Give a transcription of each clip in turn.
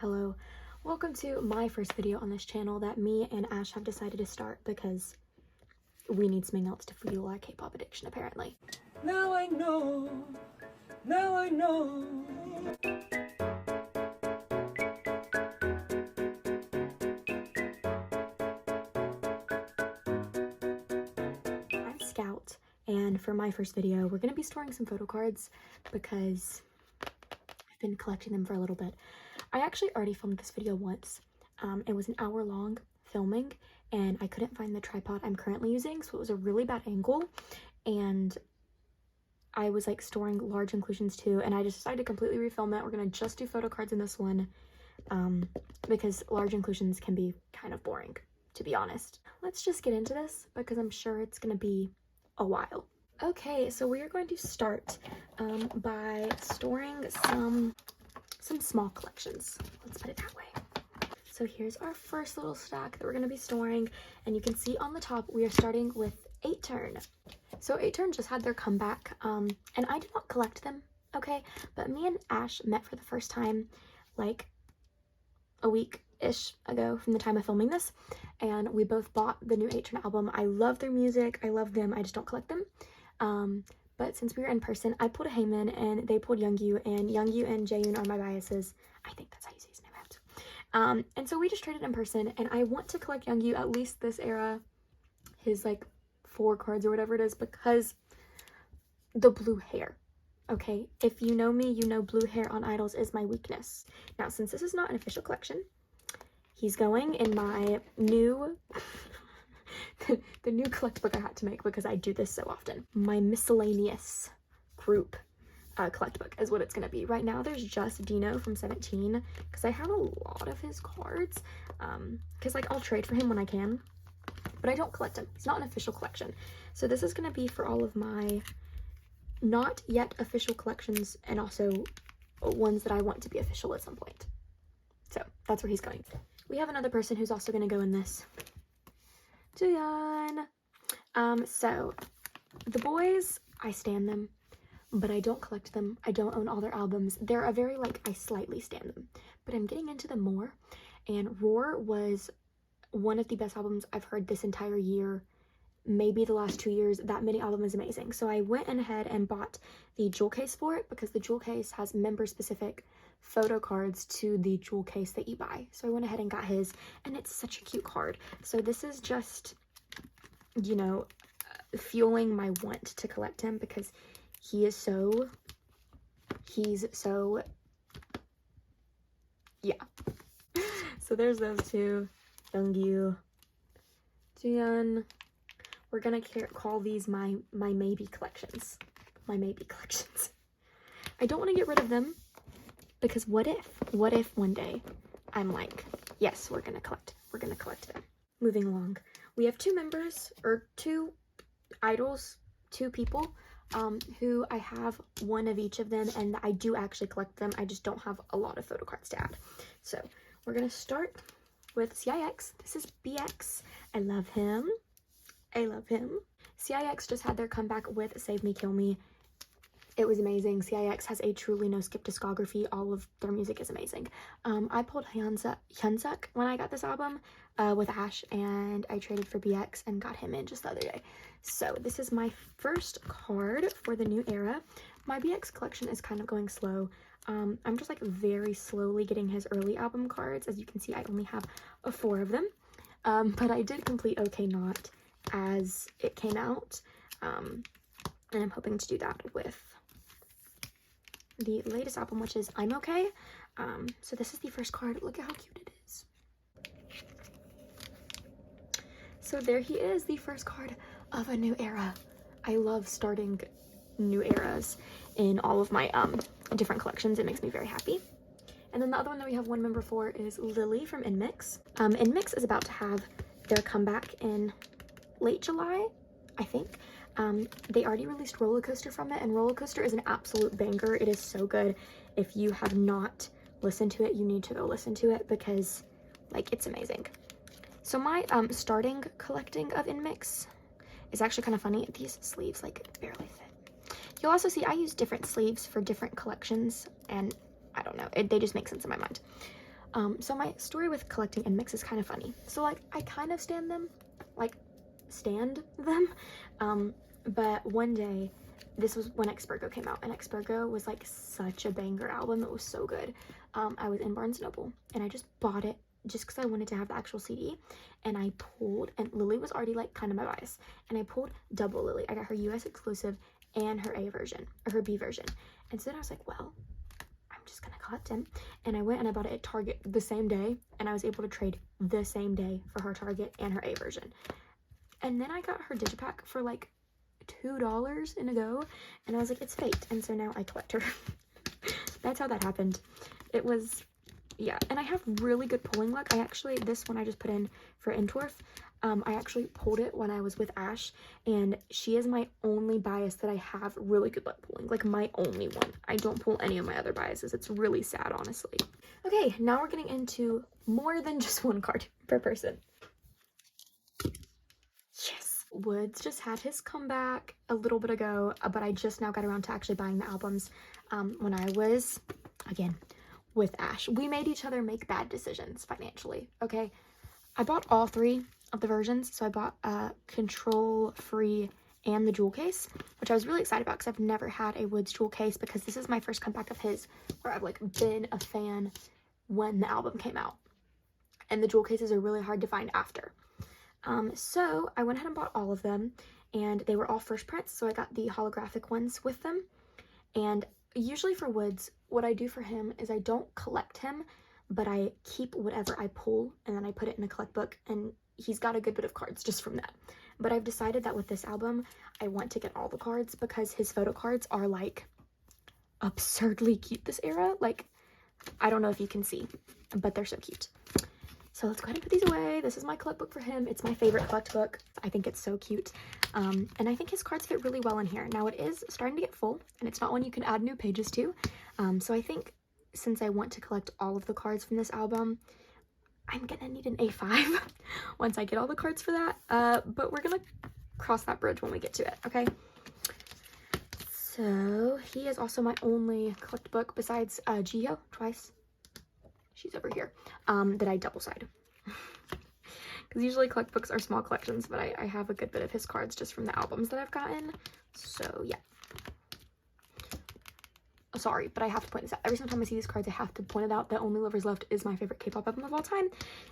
Hello, welcome to my first video on this channel that me and Ash have decided to start because we need something else to fuel our K-pop addiction apparently. Now I know, now I know. I'm Scout, and for my first video we're going to be storing some photo cards because I've been collecting them for a little bit. I actually already filmed this video once. It was an hour long filming and I couldn't find the tripod I'm currently using, so it was a really bad angle, and I was like storing large inclusions too, and I just decided to completely refilm it. We're gonna just do photo cards in this one because large inclusions can be kind of boring, to be honest. Let's just get into this because I'm sure it's gonna be a while. Okay, so we are going to start by storing some small collections. Let's put it that way. So here's our first little stack that we're going to be storing, and you can see on the top we are starting with 8turn. So 8turn just had their comeback, and I did not collect them, okay? But me and Ash met for the first time like a week-ish ago from the time of filming this, and we both bought the new 8turn album. I love their music, I love them, I just don't collect them. But since we were in person, I pulled a Haemin and they pulled Youngyu, and Youngyu and Jaeyoon are my biases. I think that's how you say his name. And so we just traded in person, and I want to collect Youngyu, at least this era, his like 4 cards or whatever it is, because the blue hair. Okay, if you know me, you know blue hair on idols is my weakness. Now, since this is not an official collection, he's going in my new the new collect book I had to make because I do this so often. My miscellaneous group collect book is what it's gonna be. Right now there's just Dino from 17 because I have a lot of his cards, because like I'll trade for him when I can, but I don't collect him. It's not an official collection. So this is gonna be for all of my not yet official collections and also ones that I want to be official at some point. So that's where he's going. We have another person who's also gonna go in this. Juyeon. So the boys, I stan them, but I don't collect them. I don't own all their albums. They're a very like, I slightly stan them, but I'm getting into them more. And Roar was one of the best albums I've heard this entire year, maybe the last 2 years. That mini album is amazing. So I went ahead and bought the jewel case for it because the jewel case has member specific photo cards to the jewel case that you buy. So I went ahead and got his, and it's such a cute card. So this is just, you know, fueling my want to collect him because he's so, yeah. So there's those two. Youngyu, Jiyeon. We're gonna call these my maybe collections. My maybe collections. I don't want to get rid of them because what if one day I'm like, yes, we're gonna collect them. Moving along, we have 2 members, or 2 idols, 2 people who I have one of each of them, and I do actually collect them. I just don't have a lot of photo cards to add. So we're gonna start with CIX. This is BX. I love him. I love him. CIX just had their comeback with Save Me Kill Me. It was amazing. CIX has a truly no skip discography. All of their music is amazing. I pulled Hyunsuk when I got this album with Ash, and I traded for BX and got him in just the other day. So this is my first card for the new era. My BX collection is kind of going slow. I'm just like very slowly getting his early album cards. As you can see, I only have 4 of them, but I did complete OK Not as it came out, and I'm hoping to do that with the latest album, which is I'm Okay. So this is the first card. Look at how cute it is. So there he is, the first card of a new era. I love starting new eras in all of my different collections. It makes me very happy. And then the other one that we have one member for is Lily from NMIXX. NMIXX is about to have their comeback in late July, I think. They already released Roller Coaster from it, and Roller Coaster is an absolute banger. It is so good. If you have not listened to it, you need to go listen to it because like it's amazing. So my starting collecting of NMIXX is actually kind of funny. These sleeves like barely fit. You'll also see I use different sleeves for different collections, and I don't know, they just make sense in my mind. So my story with collecting NMIXX is kind of funny. So like I kind of stand them, but one day, this was when Expurgo came out, and Expurgo was like such a banger album. It was so good. I was in Barnes & Noble and I just bought it just because I wanted to have the actual CD, and I pulled, and Lily was already like kind of my bias, and I pulled double Lily. I got her US exclusive and her A version, or her B version. And so then I was like, well, I'm just gonna collect them. And I went and I bought it at Target the same day, and I was able to trade the same day for her Target and her A version. And then I got her digipack for like $2 in a go, and I was like, it's fate. And so now I collect her. That's how that happened. It was, yeah. And I have really good pulling luck. This one I just put in for Entwerf, I actually pulled it when I was with Ash, and she is my only bias that I have really good luck pulling, like my only one. I don't pull any of my other biases. It's really sad, honestly. Okay, now we're getting into more than just one card per person. Yes, Woods just had his comeback a little bit ago, but I just now got around to actually buying the albums when I was, again, with Ash. We made each other make bad decisions financially, okay? I bought all 3 of the versions, so I bought Control, Free, and the jewel case, which I was really excited about because I've never had a Woods jewel case, because this is my first comeback of his where I've like been a fan when the album came out, and the jewel cases are really hard to find after. So I went ahead and bought all of them, and they were all first prints, so I got the holographic ones with them. And usually for Woods, what I do for him is I don't collect him, but I keep whatever I pull, and then I put it in a collect book, and he's got a good bit of cards just from that. But I've decided that with this album, I want to get all the cards because his photo cards are like absurdly cute this era. Like, I don't know if you can see, but they're so cute. So let's go ahead and put these away. This is my collect book for him. It's my favorite collect book. I think it's so cute. And I think his cards fit really well in here. Now it is starting to get full, and it's not one you can add new pages to. So I think since I want to collect all of the cards from this album, I'm gonna need an A5 once I get all the cards for that. But we're gonna cross that bridge when we get to it, okay? So he is also my only collect book besides Geo twice. She's over here, that I double-side. Because usually collect books are small collections, but I have a good bit of his cards just from the albums that I've gotten. So, yeah. Oh, sorry, but I have to point this out. Every single time I see these cards, I have to point it out that Only Lovers Left is my favorite K-pop album of all time.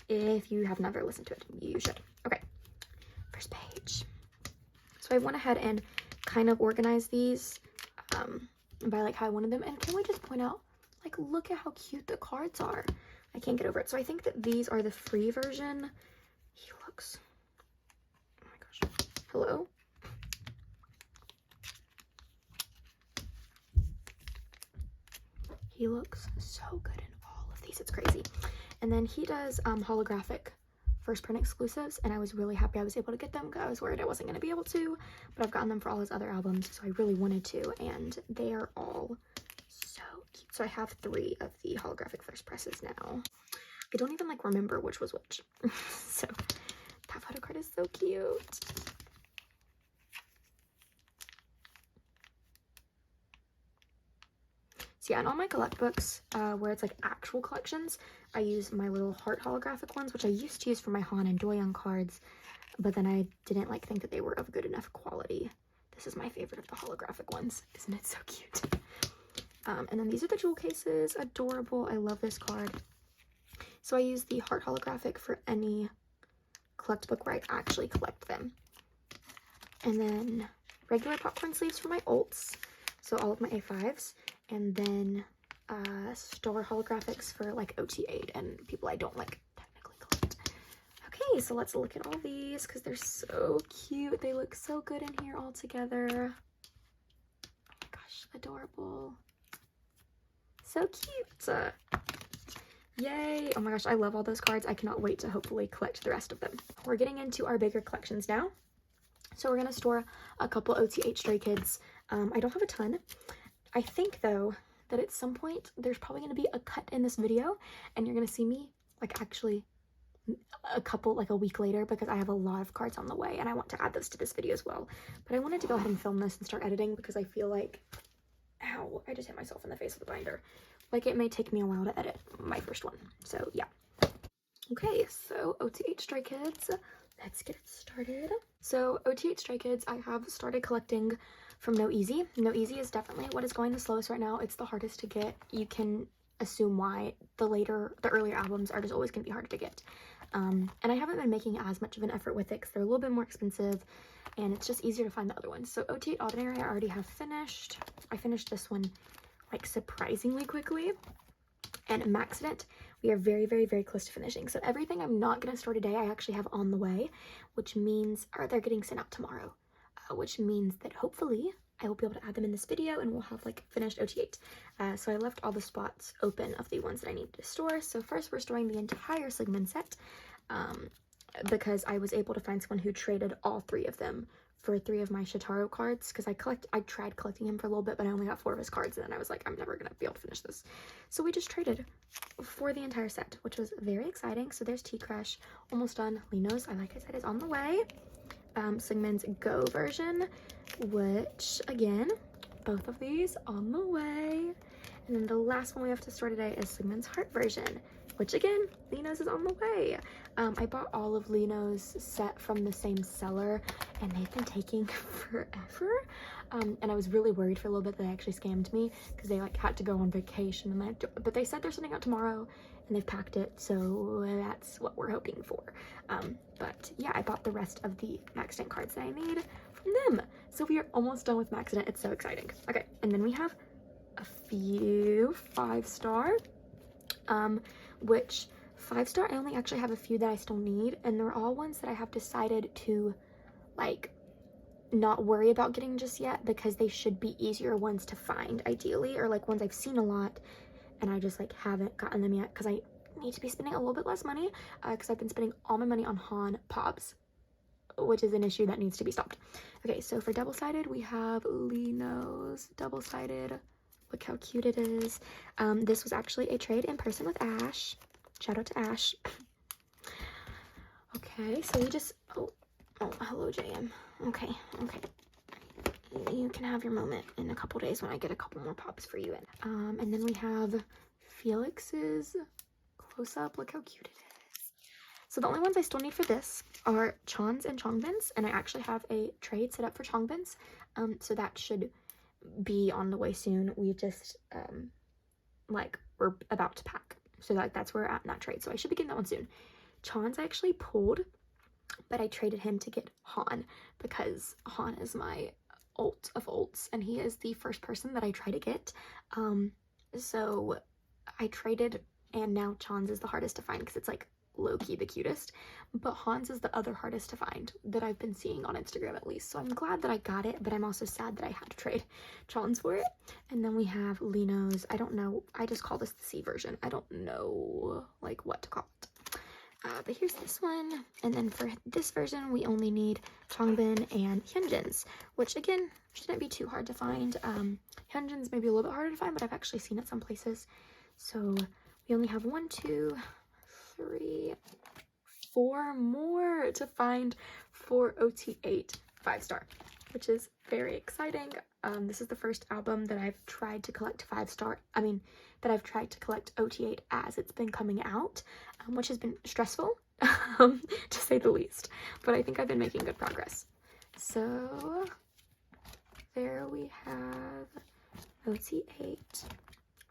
If you have never listened to it, you should. Okay, first page. So I went ahead and kind of organized these by like how I wanted them. And can we just point out, like, look at how cute the cards are. I can't get over it. So I think that these are the free version. He looks, oh my gosh, hello? He looks so good in all of these. It's crazy. And then he does holographic first print exclusives, and I was really happy I was able to get them because I was worried I wasn't going to be able to, but I've gotten them for all his other albums, so I really wanted to, and they are all so cute. So I have 3 of the holographic first presses now. I don't even like remember which was which. So that photo card is so cute. So yeah, and all my collect books, where it's like actual collections, I use my little heart holographic ones, which I used to use for my Han and Doyoung cards, but then I didn't like think that they were of good enough quality. This is my favorite of the holographic ones. Isn't it so cute? And then these are the jewel cases. Adorable. I love this card. So I use the heart holographic for any collect book where I actually collect them. And then regular popcorn sleeves for my ults. So all of my A5s. And then star holographics for like OT8 and people I don't like technically collect. Okay, so let's look at all these because they're so cute. They look so good in here all together. Oh my gosh, adorable. So cute. Yay. Oh my gosh, I love all those cards. I cannot wait to hopefully collect the rest of them. We're getting into our bigger collections now. So we're going to store a couple OT8 Stray Kids. I don't have a ton. I think, though, that at some point there's probably going to be a cut in this video, and you're going to see me, like, actually a week later, because I have a lot of cards on the way, and I want to add those to this video as well. But I wanted to go ahead and film this and start editing, because I feel like, ow, I just hit myself in the face with the binder. like it may take me a while to edit my first one. So yeah. Okay, so OT8 Stray Kids, let's get it started. So OT8 Stray Kids, I have started collecting from No Easy. No Easy is definitely what is going the slowest right now. It's the hardest to get. You can assume why. The earlier albums are just always going to be harder to get. And I haven't been making as much of an effort with it because they're a little bit more expensive and it's just easier to find the other ones. So OT8 Ordinary I already have finished. I finished this one like surprisingly quickly. And Maxident, we are very, very, very close to finishing. So everything I'm not going to store today, I actually have on the way, which means, or they're getting sent out tomorrow, which means that hopefully I will be able to add them in this video and we'll have like finished OT8. So I left all the spots open of the ones that I needed to store. So first we're storing the entire Sigmund set because I was able to find someone who traded all 3 of them for 3 of my Shotaro cards because I tried collecting him for a little bit, but I only got 4 of his cards, and then I was like, I'm never gonna be able to finish this. So we just traded for the entire set, which was very exciting. So there's T-Crush, almost done. Linos, like I said, is on the way. Sigmund's Go version, which again, both of these on the way. And then the last one we have to store today is Sigmund's Heart version, which again, Linos is on the way. I bought all of Linos set from the same seller and they've been taking forever. And I was really worried for a little bit that they actually scammed me because they like had to go on vacation and but they said they're sending out tomorrow and they've packed it. So that's what we're hoping for. But yeah, I bought the rest of the Maxident cards that I need from them. So we are almost done with Maxident. It's so exciting. Okay, and then we have a few 5-star, which 5-star I only actually have a few that I still need, and they're all ones that I have decided to like not worry about getting just yet because they should be easier ones to find ideally, or like ones I've seen a lot and I just like haven't gotten them yet because I need to be spending a little bit less money because I've been spending all my money on Han Pobs, which is an issue that needs to be stopped. Okay, so for double-sided we have Linos double-sided. Look how cute it is. This was actually a trade in person with Ash. Shout out to Ash. Okay, so we just, oh, hello JM. Okay. You can have your moment in a couple days when I get a couple more pops for you. And then we have Felix's close-up. Look how cute it is. So the only ones I still need for this are Chons and Chongbins, and I actually have a trade set up for Chongbins. So that should be on the way soon. We just like we're about to pack, so that's where we're at in that trade, so I should be getting that one soon. Chons I actually pulled, but I traded him to get Han because Han is my ult of ults and he is the first person that I try to get. So I traded, and now Chons is the hardest to find because it's like low-key the cutest, but Hans is the other hardest to find that I've been seeing on Instagram at least. So I'm glad that I got it, but I'm also sad that I had to trade Chons for it. And then we have Linos. I don't know, I just call this the C version. I don't know like what to call it. But here's this one. And then for this version we only need Chongbin and Hyunjin's, which again shouldn't be too hard to find. Hyunjin's maybe a little bit harder to find, but I've actually seen it some places. So we only have 1, 2, 3, 4 more to find for OT8 5-star, which is very exciting. This is the first album that I've tried to collect 5-star, that I've tried to collect OT8 as it's been coming out, which has been stressful, to say the least, but I think I've been making good progress. So there we have OT8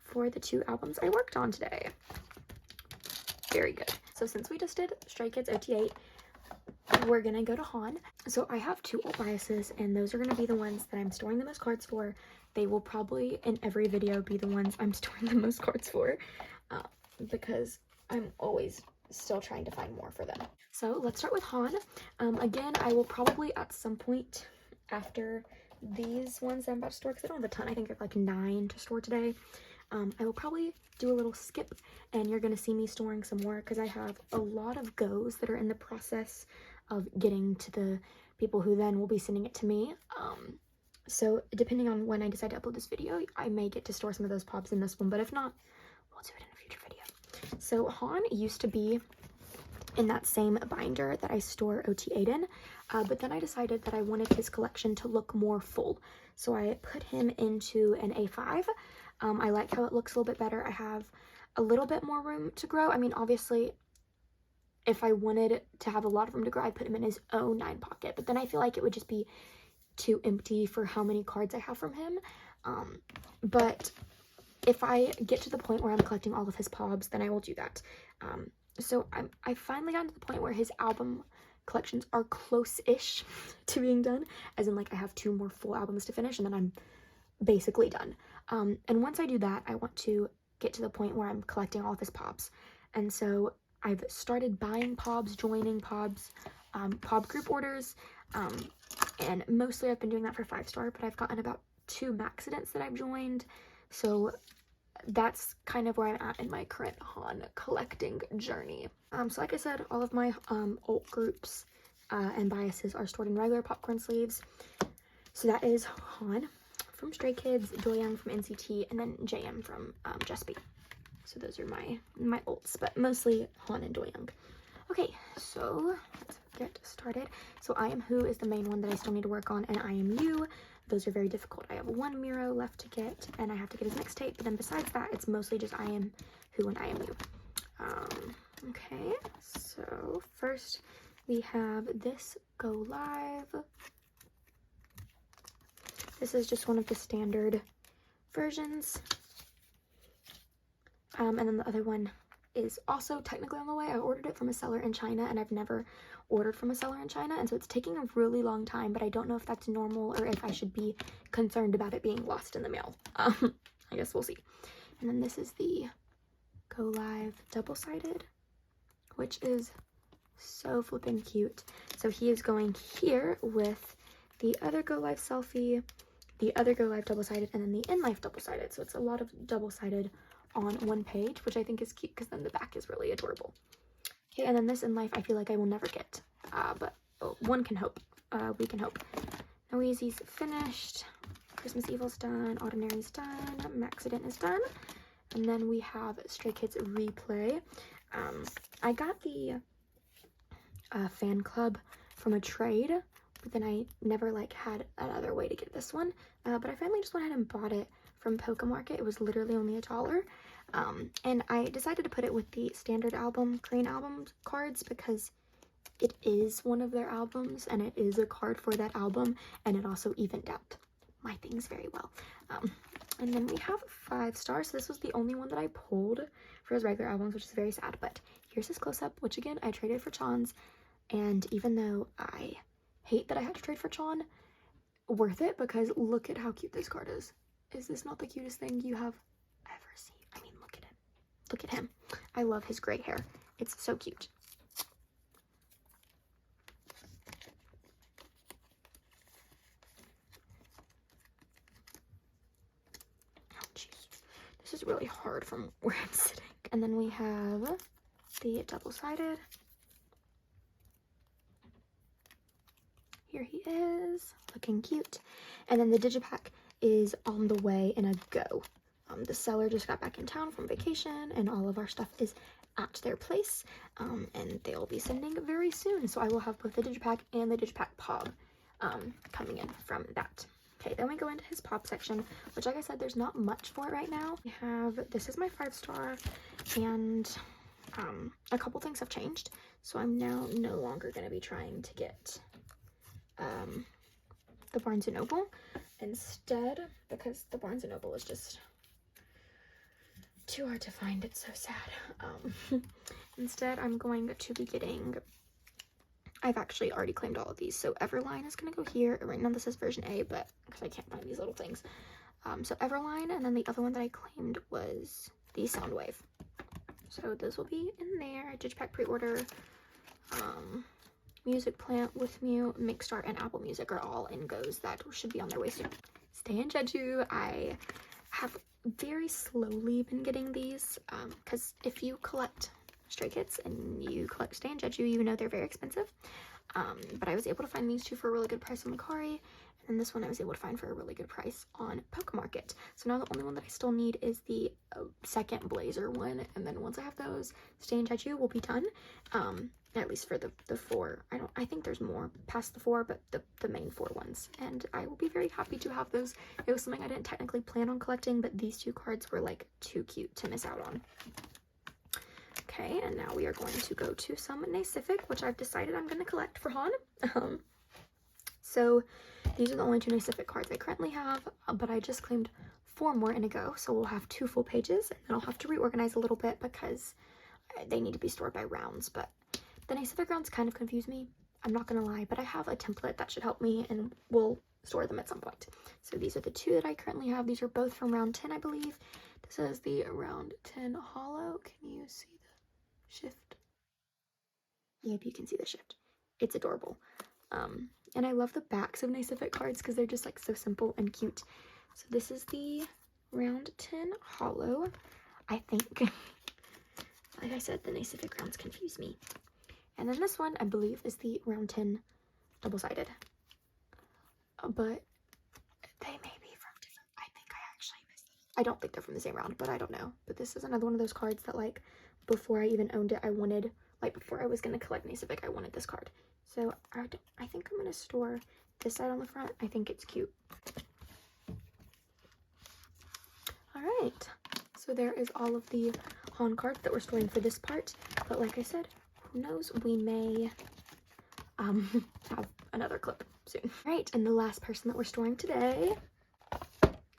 for the 2 albums I worked on today. Very good. So since we just did Stray Kids OT8, we're gonna go to Han. So I have 2 alt biases, and those are gonna be the ones that I'm storing the most cards for. They will probably in every video be the ones I'm storing the most cards for, because I'm always still trying to find more for them. So let's start with Han. Again, I will probably at some point after these ones that I'm about to store, because I don't have a ton, I think I have like 9 to store today. I will probably do a little skip and you're going to see me storing some more because I have a lot of goes that are in the process of getting to the people who then will be sending it to me. So depending on when I decide to upload this video, I may get to store some of those pops in this one, but if not, we'll do it in a future video. So Han used to be in that same binder that I store OT8 in, but then I decided that I wanted his collection to look more full. So I put him into an A5, I like how it looks a little bit better. I have a little bit more room to grow. I mean, obviously, if I wanted to have a lot of room to grow, I'd put him in his own 9 pocket, but then I feel like it would just be too empty for how many cards I have from him. But if I get to the point where I'm collecting all of his pobs, then I will do that. So I finally got to the point where his album collections are close-ish to being done, as in like I have 2 more full albums to finish and then I'm basically done. And once I do that, I want to get to the point where I'm collecting all of his pobs. And so I've started buying pobs, joining pobs, pob group orders, and mostly I've been doing that for 5-star, but I've gotten about 2 Maxidents that I've joined, so that's kind of where I'm at in my current Han collecting journey. So like I said, all of my alt groups and biases are stored in regular popcorn sleeves. So that is Han from Stray Kids, Doyoung from NCT, and then JM from Just Be. So those are my alts, but mostly Han and Doyoung. Okay, so let's get started. So I Am Who is the main one that I still need to work on, and I Am You. Those are very difficult. I have 1 Miro left to get, and I have to get his next tape, but then besides that, it's mostly just I Am Who and I Am You. Okay, so first we have this Go Live. This is just one of the standard versions. And then the other one is also technically on the way. I ordered it from a seller in China, and I've never ordered from a seller in China, and so it's taking a really long time, but I don't know if that's normal or if I should be concerned about it being lost in the mail. I guess we'll see. And then this is the Go Live double-sided, which is so flippin' cute. So he is going here with the other Go Live selfie, the other Go Live double-sided, and then the In Life double-sided. So it's a lot of double-sided on one page, which I think is cute because then the back is really adorable. Okay, and then this In Life I feel like I will never get, but one can hope. We can hope. No Easy's finished, Christmas Evil's done, Ordinary's done, Maxident is done, and then we have Stray Kids Replay. I got the fan club from a trade, but then I never like had another way to get this one, but I finally just went ahead and bought it from Pokemarket. It was literally only $1, and I decided to put it with the standard album, Korean album cards, because it is one of their albums, and it is a card for that album, and it also evened out my things very well. And then we have 5-star, so this was the only one that I pulled for his regular albums, which is very sad, but here's his close-up, which again, I traded for Chan's, and even though I hate that I had to trade for Chan, worth it, because look at how cute this card is. Is this not the cutest thing you have ever seen? I mean, look at him. Look at him. I love his gray hair. It's so cute. Oh, jeez. This is really hard from where I'm sitting. And then we have the double-sided. Here he is, looking cute. And then the Digipack is on the way in a go. The seller just got back in town from vacation, and all of our stuff is at their place, and they'll be sending very soon. So I will have both the Digipack and the Digipack Pob coming in from that. Okay, then we go into his Pop section, which, like I said, there's not much for it right now. We have, this is my 5-star, and a couple things have changed. So I'm now no longer going to be trying to get the Barnes & Noble instead, because the Barnes & Noble is just too hard to find. It's so sad. Instead, I'm going to be getting, I've actually already claimed all of these, so Everline is going to go here. Right now this is version A, but because I can't find these little things. So Everline, and then the other one that I claimed was the Soundwave. So those will be in there. Digipack pre-order, Music Plant, With Mew, Mixstart, and Apple Music are all in goes that should be on their way soon. Stay in Jeju. I have very slowly been getting these, because if you collect Stray Kids and you collect Stay in Jeju, you know they're very expensive. But I was able to find these 2 for a really good price on Mercari, and And this one I was able to find for a really good price on Pokemarket. So now the only one that I still need is the second Blazer one. And then once I have those, Stay and Tattoo will be done. At least for the 4. I think there's more past the 4, but the main 4 ones. And I will be very happy to have those. It was something I didn't technically plan on collecting, but these 2 cards were like too cute to miss out on. Okay, and now we are going to go to some Nacific, which I've decided I'm going to collect for Han. So these are the only 2 Nacific cards I currently have, but I just claimed 4 more in a go, so we'll have 2 full pages, and then I'll have to reorganize a little bit because they need to be stored by rounds, but the Nacific rounds kind of confuse me, I'm not gonna lie, but I have a template that should help me, and we'll store them at some point. So these are the 2 that I currently have. These are both from round 10, I believe. This is the round 10 holo. Can you see the shift? Yep, you can see the shift. It's adorable. And I love the backs of Nacific cards because they're just like so simple and cute. So this is the round 10 holo. I think, like I said, the Nacific rounds confuse me. And then this one, I believe, is the round 10 double-sided. But they may be from different, I think I actually missed them. I don't think they're from the same round, but I don't know. But this is another one of those cards that, like, before I even owned it, I wanted, like, before I was going to collect Nacific, I wanted this card. So I think I'm going to store this side on the front. I think it's cute. Alright, so there is all of the Han cards that we're storing for this part. But like I said, who knows, we may have another clip soon. Alright, and the last person that we're storing today,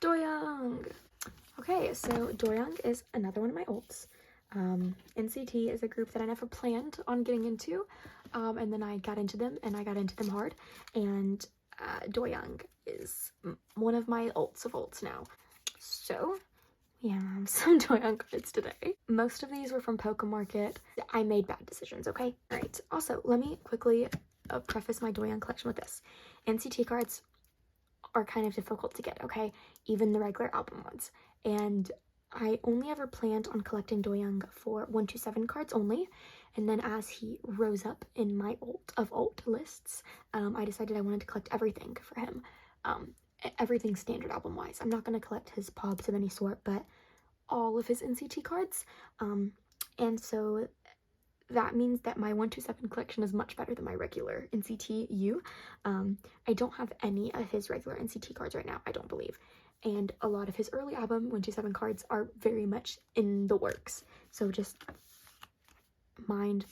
Doyoung. Okay, so Doyoung is another one of my ults. NCT is a group that I never planned on getting into, and then I got into them, and I got into them hard, and Doyoung is one of my ults of ults now. So we have some Doyoung cards today. Most of these were from Pokemarket. I made bad decisions, okay? Alright, also, let me quickly preface my Doyoung collection with this. NCT cards are kind of difficult to get, okay? Even the regular album ones. And I only ever planned on collecting Doyoung for 127 cards only, and then as he rose up in my ult lists, I decided I wanted to collect everything for him, everything standard album wise. I'm not going to collect his pobs of any sort, but all of his NCT cards, and so that means that my 127 collection is much better than my regular NCT U. I don't have any of his regular NCT cards right now, I don't believe. And a lot of his early album 127 cards are very much in the works. So just mind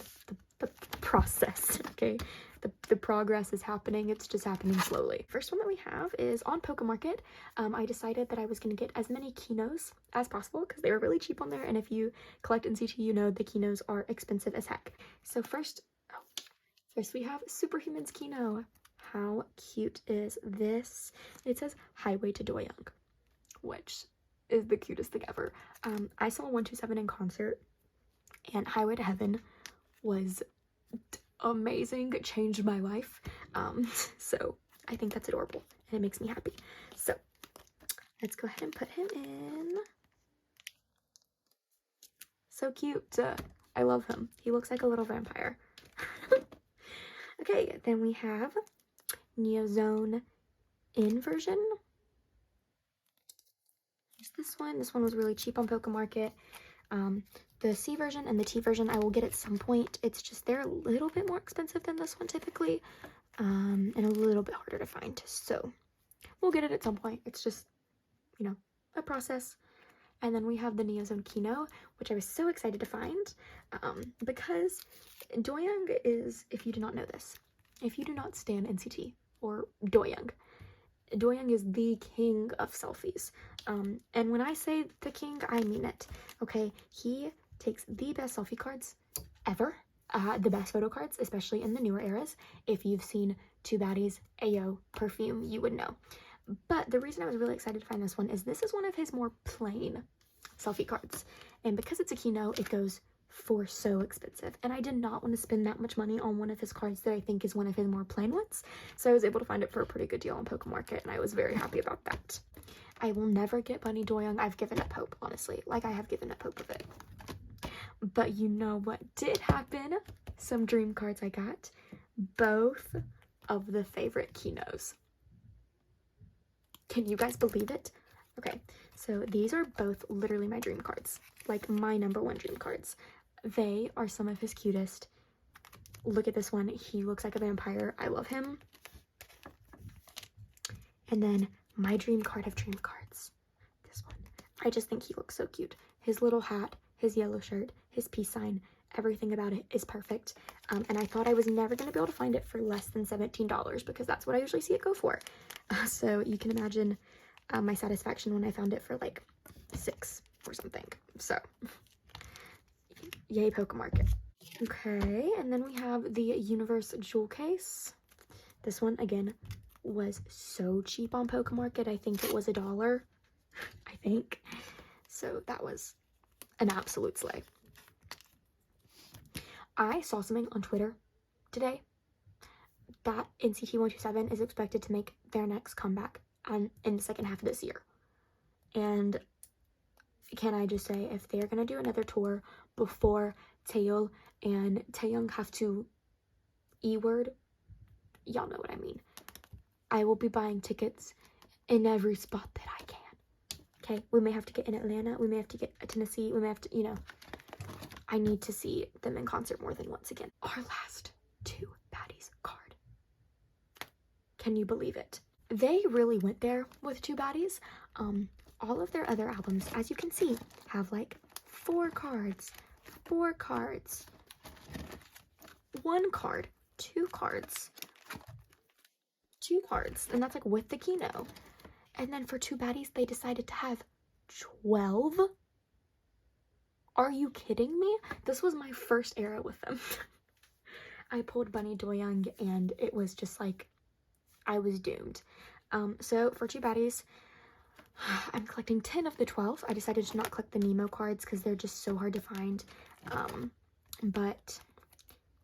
the process, okay? The progress is happening, it's just happening slowly. First one that we have is on Pokemarket. I decided that I was going to get as many Kinos as possible because they were really cheap on there, and if you collect NCT, you know the Kinos are expensive as heck. So first we have Superhuman's Kino. How cute is this? It says Highway to Doyoung, which is the cutest thing ever. I saw 127 in concert, and Highway to Heaven was amazing. It changed my life. So I think that's adorable, and it makes me happy. So let's go ahead and put him in. So cute. I love him. He looks like a little vampire. Okay, then we have Neozone Inversion. This one was really cheap on Pokemarket. The C version and the T version I will get at some point. It's just they're a little bit more expensive than this one typically, and a little bit harder to find. So we'll get it at some point. It's just, you know, a process. And then we have the Neozone Kino, which I was so excited to find, because Doyoung is, if you do not know this, if you do not stan NCT or Doyoung is the king of selfies. And when I say the king, I mean it. Okay, he takes the best selfie cards ever, the best photo cards, especially in the newer eras. If you've seen Two Baddies, Ayo, Perfume, you would know. But the reason I was really excited to find this one is this is one of his more plain selfie cards. And because it's a Kino, it goes for so expensive. And I did not want to spend that much money on one of his cards that I think is one of his more plain ones. So I was able to find it for a pretty good deal on Pokemarket, and I was very happy about that. I will never get Bunny Doyoung. I've given up hope, honestly. Like, I have given up hope of it. But you know what did happen? Some dream cards I got. Both of the favorite Kinos. Can you guys believe it? Okay, so these are both literally my dream cards, like my number one dream cards. They are some of his cutest. Look at this one. He looks like a vampire. I love him. And then my dream card of dream cards, this one. I just think he looks so cute. His little hat, his yellow shirt, his peace sign, everything about it is perfect. And I thought I was never going to be able to find it for less than $17 because that's what I usually see it go for. So you can imagine my satisfaction when I found it for like $6 or something. So yay, Pokemarket. Okay, and then we have the Universe Jewel Case. This one, again, was so cheap on Pokemarket. I think it was $1, I think. So that was an absolute slay. I saw something on Twitter today that NCT 127 is expected to make their next comeback in the second half of this year. And can I just say, if they're going to do another tour before Taeyeol and Taeyoung have to E-word, y'all know what I mean. I will be buying tickets in every spot that I can. Okay, we may have to get in Atlanta, we may have to get Tennessee, we may have to, you know, I need to see them in concert more than once again. Our last two baddies card. Can you believe it? They really went there with two baddies. All of their other albums, as you can see, have like 4 cards, 4 cards, 1 card, 2 cards, 2 cards, and that's like with the Kino. And then for two baddies, they decided to have 12. Are you kidding me? This was my first era with them. I pulled Bunny Doyoung and it was just like, I was doomed. So for two baddies, I'm collecting 10 of the 12. I decided to not collect the Nemo cards because they're just so hard to find. But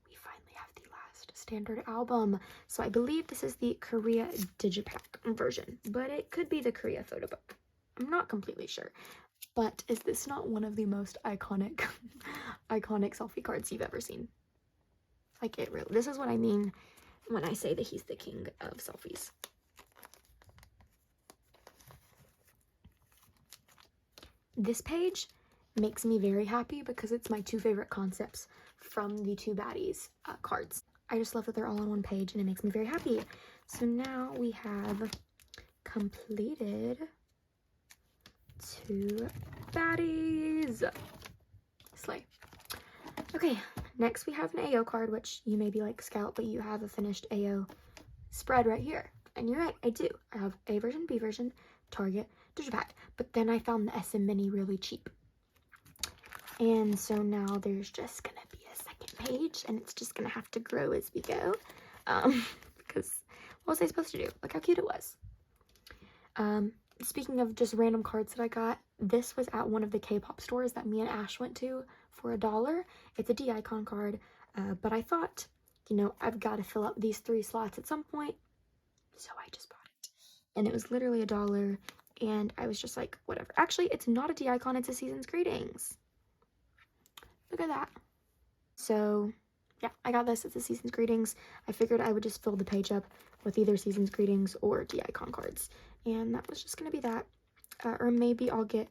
we finally have the last standard album. So I believe this is the Korea Digipack version, but it could be the Korea photo book. I'm not completely sure. But is this not one of the most iconic selfie cards you've ever seen? Like, it really, this is what I mean when I say that he's the king of selfies. This page makes me very happy because it's my 2 favorite concepts from the two baddies cards. I just love that they're all on one page and it makes me very happy. So now we have completed 2 baddies. Slay. Okay, next we have an AO card, which you may be like, Scout, but you have a finished AO spread right here. And you're right, I do. I have A version, B version, Target, Digipack. But then I found the SM Mini really cheap. And so now there's just gonna be a second page, and it's just gonna have to grow as we go. Because what was I supposed to do? Look how cute it was. Speaking of just random cards that I got, this was at one of the K-pop stores that me and Ash went to for $1. It's a D-Icon card, but I thought, you know, I've got to fill up these 3 slots at some point, so I just bought it. And it was literally $1, and I was just like, whatever. Actually, it's not a D-Icon, it's a Season's Greetings. Look at that. So, yeah, I got this. It's a Season's Greetings. I figured I would just fill the page up with either Season's Greetings or D-Icon cards. And that was just going to be that. Or maybe I'll get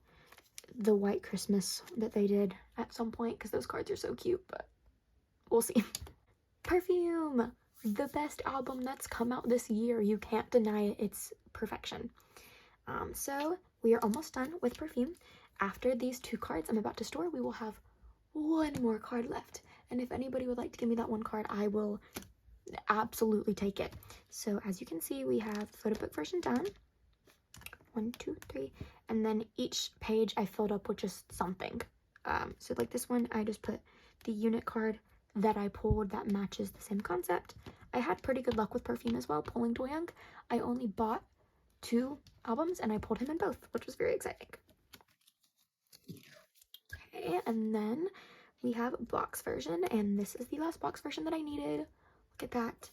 the White Christmas that they did at some point because those cards are so cute, but we'll see. Perfume! The best album that's come out this year. You can't deny it. It's perfection. So we are almost done with Perfume. After these 2 cards I'm about to store, we will have 1 more card left. And if anybody would like to give me that 1 card, I will absolutely take it. So as you can see, we have photo book version done. 1, 2, 3, and then each page I filled up with just something. So like this one, I just put the unit card that I pulled that matches the same concept. I had pretty good luck with Perfume as well, pulling Doyoung. I only bought 2 albums and I pulled him in both, which was very exciting. Okay, and then we have box version, and this is the last box version that I needed. Look at that.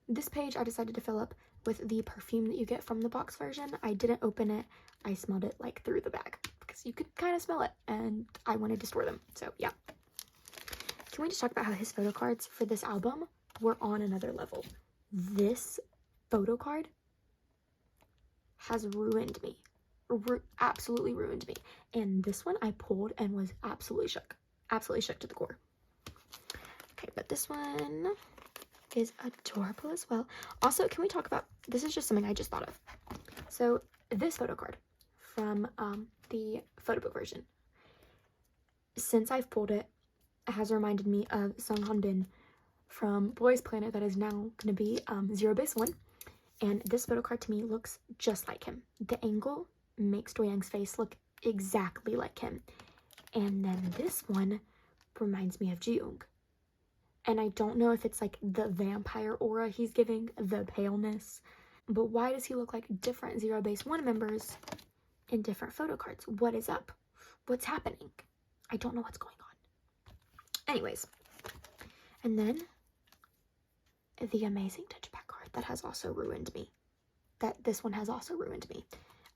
This page I decided to fill up with the perfume that you get from the box version. I didn't open it. I smelled it like through the bag because you could kind of smell it, and I wanted to store them. So yeah. Can we just talk about how his photo cards for this album were on another level? This photo card has ruined me. Absolutely ruined me. And this one I pulled and was absolutely shook. Absolutely shook to the core. Okay, but this one is adorable as well. Also, can we talk about, this is just something I just thought of. So this photo card from the photo book version, since I've pulled it, has reminded me of Sung Han Bin from Boys Planet that is now going to be Zero Base One. And this photo card to me looks just like him. The angle makes Doyoung's face look exactly like him. And then this one reminds me of Jiyoung. And I don't know if it's like the vampire aura he's giving, the paleness. But why does he look like different Zero Base One members in different photo cards? What is up? What's happening? I don't know what's going on. Anyways. And then the amazing Digipack card that has also ruined me. This one has also ruined me.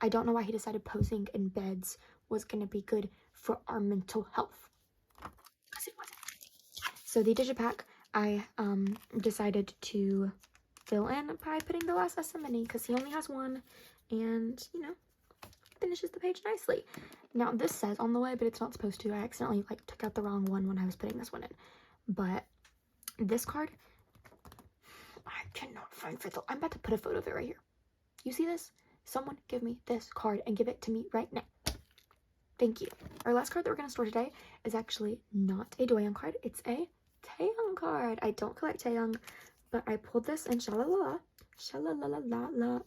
I don't know why he decided posing in beds was going to be good for our mental health. Because it wasn't. So the Digipack, I decided to fill in by putting the last SM in because he only has one, and you know, finishes the page nicely. Now this says on the way, but it's not supposed to. I accidentally like took out the wrong one when I was putting this one in. But this card, I cannot find for the. I'm about to put a photo of it right here. You see this? Someone give me this card and give it to me right now. Thank you. Our last card that we're going to store today is actually not a Doyoung card. It's a Taehyung card. I don't collect Taehyung, but I pulled this in Shalalala. Shalalala.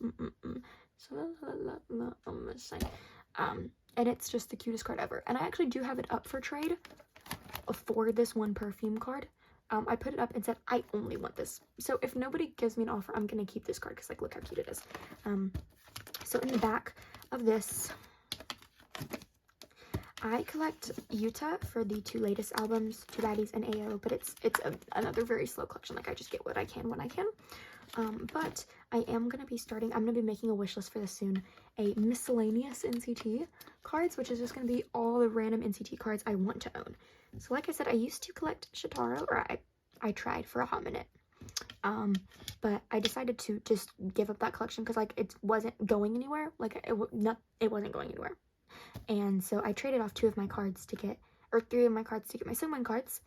And it's just the cutest card ever. And I actually do have it up for trade for this one perfume card. I put it up and said, I only want this. So if nobody gives me an offer, I'm going to keep this card because, like, look how cute it is. So in the back of this, I collect Yuta for the 2 latest albums, 2Baddies and AO, but it's another very slow collection. Like, I just get what I can when I can. But I am going to be starting, I'm going to be making a wish list for this soon, a miscellaneous NCT cards, which is just going to be all the random NCT cards I want to own. So like I said, I used to collect Shitaro, or I tried for a hot minute. But I decided to just give up that collection because, like, it wasn't going anywhere. Like, it wasn't going anywhere. And so I traded off 2 of my cards to get, or 3 of my cards to get my Sungwon cards.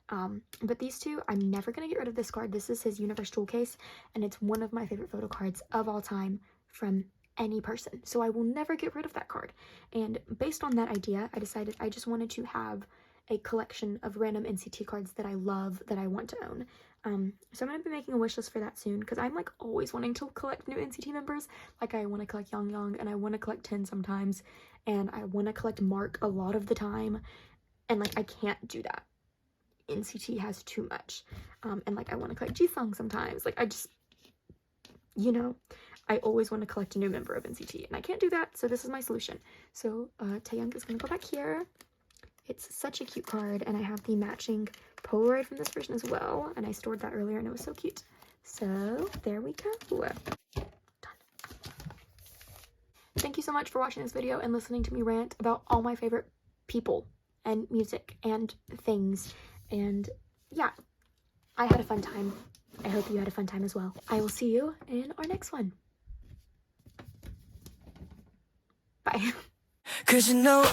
But these 2, I'm never going to get rid of this card. This is his Universe Jewel Case, and it's one of my favorite photo cards of all time from any person. So I will never get rid of that card. And based on that idea, I decided I just wanted to have a collection of random NCT cards that I love, that I want to own. So I'm going to be making a wish list for that soon, because I'm, like, always wanting to collect new NCT members. Like, I want to collect Young, and I want to collect Tin sometimes, and I want to collect Mark a lot of the time, and, like, I can't do that. NCT has too much. And, like, I want to collect Jisung sometimes. Like, I just, you know, I always want to collect a new member of NCT, and I can't do that, so this is my solution. So, Taehyung is going to go back here. It's such a cute card, and I have the matching Polaroid from this version as well, and I stored that earlier, and it was so cute. So, there we go. Done. Thank you so much for watching this video and listening to me rant about all my favorite people and music and things. And yeah, I had a fun time. I hope you had a fun time as well. I will see you in our next one. Bye. 'Cause you know